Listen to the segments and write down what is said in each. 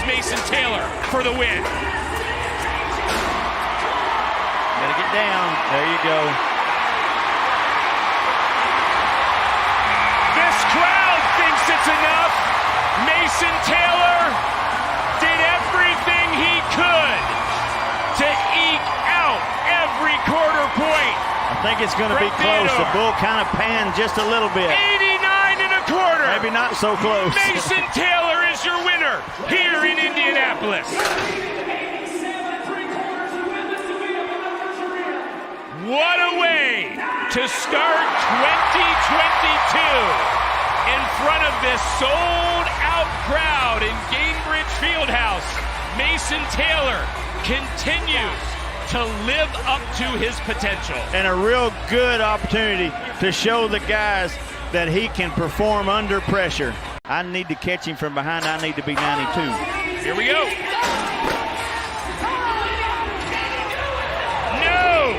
Mason Taylor for the win. Gotta get down. There you go. This crowd thinks it's enough. Mason Taylor did everything he could to eke out every quarter point. I think it's going to be close. The bull kind of panned just a little bit. 89 1/4. Maybe not so close. Mason Taylor is your winner here in Indianapolis. What a way to start 2022 in front of this sold-out crowd in Gainbridge Fieldhouse. Mason Taylor continues to live up to his potential. And a real good opportunity to show the guys that he can perform under pressure. I need to catch him from behind. I need to be 92. Here we go. No!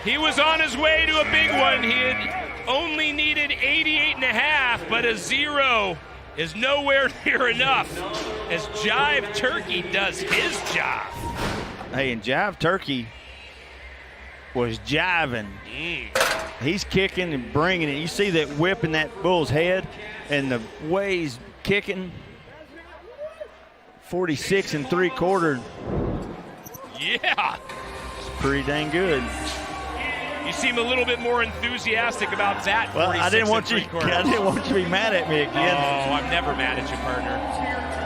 He was on his way to a big one. He had only needed 88.5, but a 0 is nowhere near enough as Jive Turkey does his job. Hey, and Jive Turkey was jiving. He's kicking and bringing it. You see that whip in that bull's head and the way he's kicking. 46 3/4. Yeah. It's pretty dang good. You seem a little bit more enthusiastic about that. Well, I didn't want you to be mad at me again. Oh, I'm never mad at you, partner.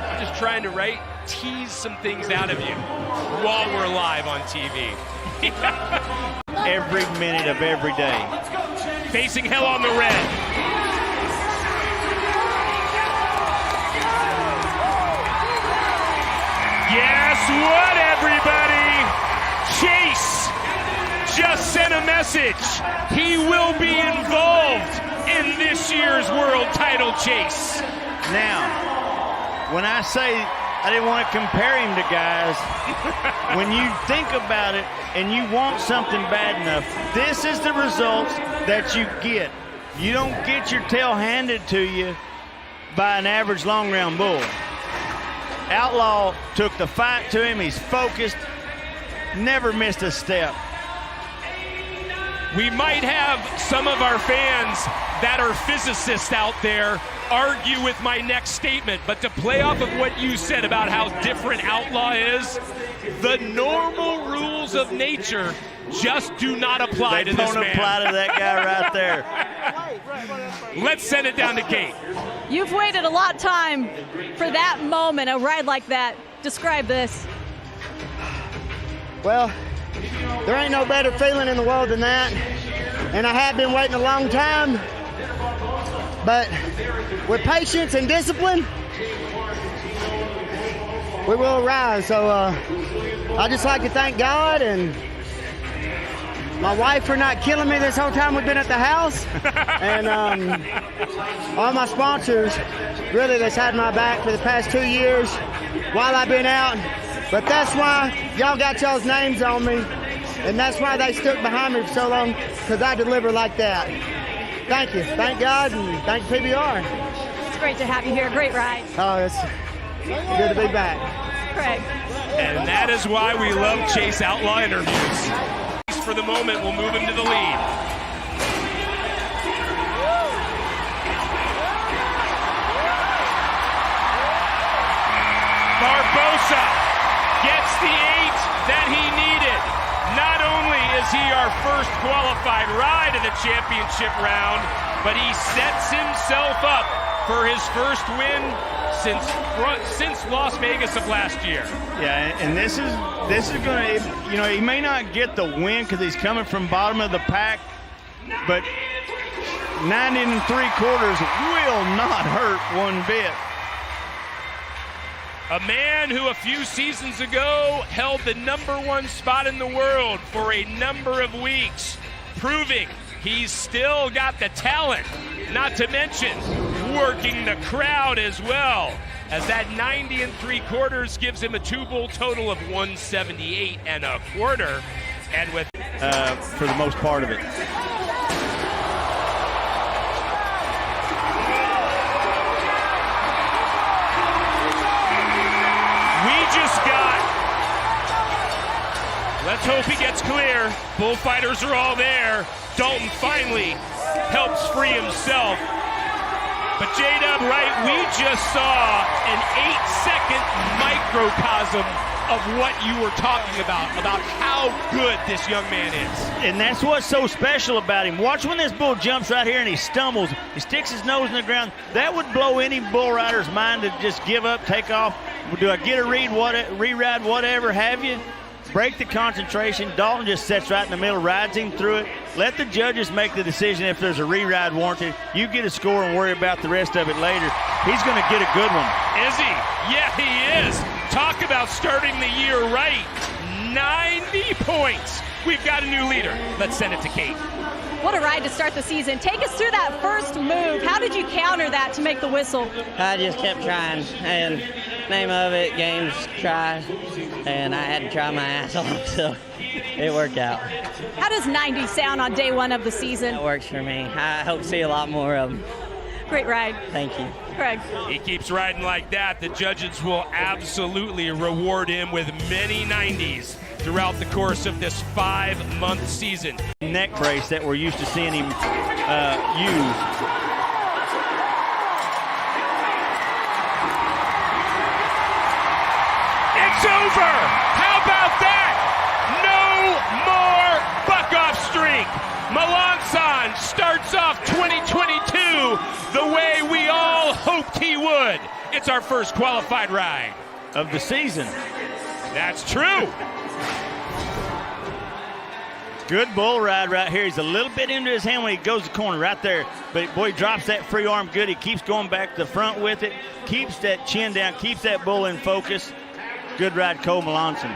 I'm just trying to tease some things out of you while we're live on TV. Every minute of every day. Facing hell on the red. Guess what, everybody? Chase just sent a message. He will be involved in this year's world title chase. Now, when I say I didn't want to compare him to guys, when you think about it and you want something bad enough, this is the results that you get. You don't get your tail handed to you by an average long round bull. Outlaw took the fight to him. He's focused, never missed a step. We might have some of our fans that are physicists out there argue with my next statement, but to play off of what you said about how different Outlaw is, the normal rules of nature just do not apply to this man. They don't apply to that guy right there. Let's send it down to Kate. You've waited a lot of time for that moment, a ride like that. Describe this. Well, there ain't no better feeling in the world than that. And I have been waiting a long time. But with patience and discipline, we will rise. So I just like to thank God and my wife for not killing me this whole time we've been at the house. And all my sponsors, really, that's had my back for the past 2 years while I've been out. But that's why y'all got y'all's names on me. And that's why they stuck behind me for so long, because I deliver like that. Thank you. Thank God, and thank PBR. It's great to have you here. Great ride. Oh, it's good to be back. Craig. And that is why we love Chase Outlaw interviews. For the moment, we'll move him to the lead. Barbosa gets the 8 that he needed. Not only is he our first qualified ride of the championship round, but he sets himself up for his first win since Las Vegas of last year. Yeah, and this is going to, he may not get the win because he's coming from bottom of the pack, but 90 3/4 will not hurt one bit. A man who a few seasons ago held the #1 spot in the world for a number of weeks, proving he's still got the talent, not to mention working the crowd as well, as that 90 3/4 gives him a 2-bull total of 178 1/4, and with for the most part of it. Let's hope he gets clear. Bullfighters are all there. Dalton finally helps free himself. But J-Dub, right, we just saw an 8-second microcosm of what you were talking about how good this young man is. And that's what's so special about him. Watch when this bull jumps right here and he stumbles. He sticks his nose in the ground. That would blow any bull rider's mind to just give up, take off. Do I get a re-ride, whatever have you? Break the concentration. Dalton just sits right in the middle, rides him through it. Let the judges make the decision if there's a re-ride warranted. You get a score and worry about the rest of it later. He's going to get a good one. Is he? Yeah, he is. Talk about starting the year right. 90 points. We've got a new leader. Let's send it to Kate. What a ride to start the season. Take us through that first move. How did you counter that to make the whistle? I just kept trying, and name of it, games try, and I had to try my ass off, so it worked out. How does 90 sound on day one of the season? It works for me. I hope to see a lot more of them. Great ride. Thank you. Craig. He keeps riding like that. The judges will absolutely reward him with many 90s throughout the course of this 5-month season. Neck brace that we're used to seeing him use. It's over! How about that? No more buck-off streak. Melanson starts off 2022 the way we all hoped he would. It's our first qualified ride Of the season. That's true. Good bull ride right here. He's a little bit into his hand when he goes the corner right there. But, boy, he drops that free arm good. He keeps going back to the front with it. Keeps that chin down. Keeps that bull in focus. Good ride, Cole Melanson.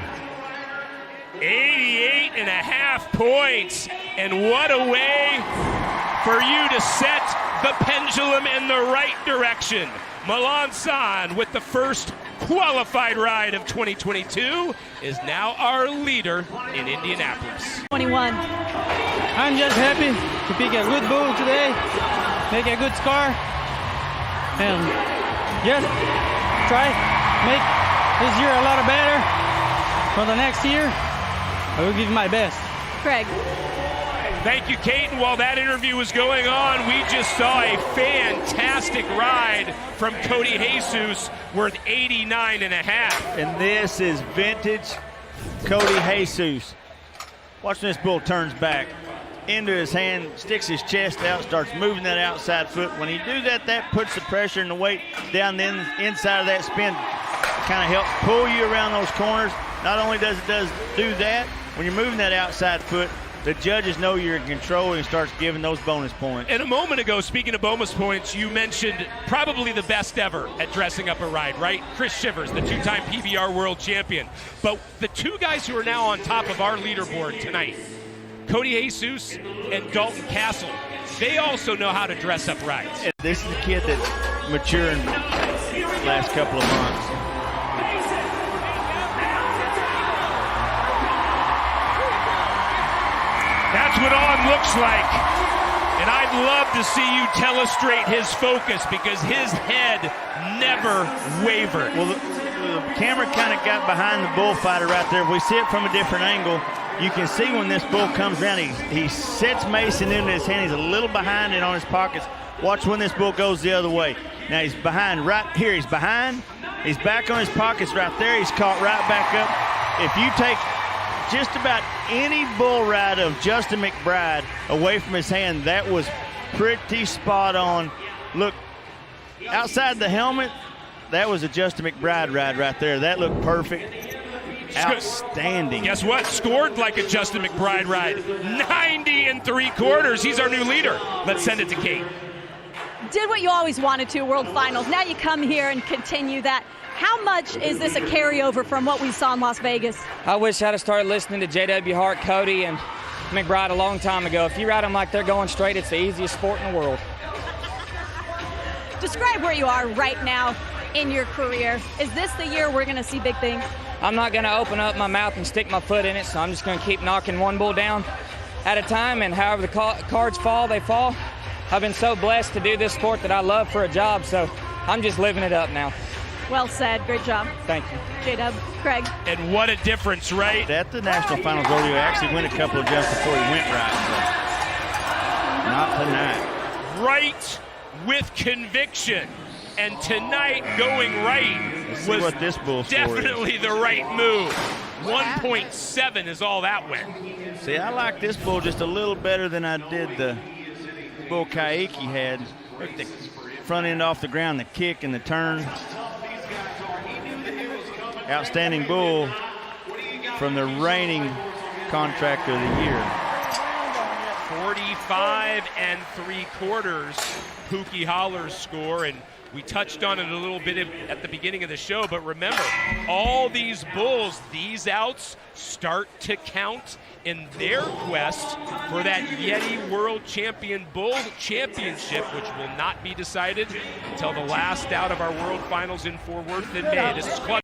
88.5 points. And what a way for you to set the pendulum in the right direction. Melanson with the first qualified ride of 2022 is now our leader in Indianapolis. 21. I'm just happy to pick a good bull today, make a good score, and just try make this year a lot better. For the next year, I will give my best. Craig. Thank you, Kate. And while that interview was going on, we just saw a fantastic ride from Cody Jesus worth 89.5. And this is vintage Cody Jesus. Watch when this bull turns back into his hand, sticks his chest out, starts moving that outside foot. When he do that, that puts the pressure and the weight down the inside of that spin. Kind of helps pull you around those corners. Not only does it do that, when you're moving that outside foot, the judges know you're in control and starts giving those bonus points. And a moment ago, speaking of bonus points, you mentioned probably the best ever at dressing up a ride, right? Chris Shivers, the two-time PBR world champion. But the two guys who are now on top of our leaderboard tonight, Cody Jesus and Dalton Castle, they also know how to dress up rides. And this is a kid that's maturing the last couple of months. That's what on looks like. And I'd love to see you telestrate his focus because his head never wavered. Well, the camera kind of got behind the bullfighter right there. If we see it from a different angle, you can see when this bull comes around, he sets Mason into his hand. He's a little behind it on his pockets. Watch when this bull goes the other way. Now he's behind right here. He's behind. He's back on his pockets right there. He's caught right back up. If you take just about any bull ride of Justin McBride away from his hand, that was pretty spot on. Look, outside the helmet, that was a Justin McBride ride right there. That looked perfect. Outstanding. Guess what? Scored like a Justin McBride ride. 90 3/4. He's our new leader. Let's send it to Kate. Did what you always wanted to, World Finals. Now you come here and continue that. How much is this a carryover from what we saw in Las Vegas? I wish I'd have started listening to J.W. Hart, Cody, and McBride a long time ago. If you ride them like they're going straight, it's the easiest sport in the world. Describe where you are right now in your career. Is this the year we're going to see big things? I'm not going to open up my mouth and stick my foot in it, so I'm just going to keep knocking one bull down at a time, and however the cards fall, they fall. I've been so blessed to do this sport that I love for a job, so I'm just living it up now. Well said. Great job. Thank you. J-Dub, Craig. And what a difference, right? At the National Finals rodeo, actually went a couple of jumps before he went right. But not tonight. Right with conviction. And tonight going right Let's see was what this bull score is. definitely the right move. 1.7 is all that went. See, I like this bull just a little better than I did the bull Kaiki had. The front end off the ground, the kick and the turn. Outstanding bull from the reigning contractor of the year. 45 3/4 Pookie Holler's score, and we touched on it a little bit at the beginning of the show, but remember, all these bulls, these outs start to count in their quest for that Yeti World Champion Bull Championship, which will not be decided until the last out of our World Finals in Fort Worth in May. This is Clutch.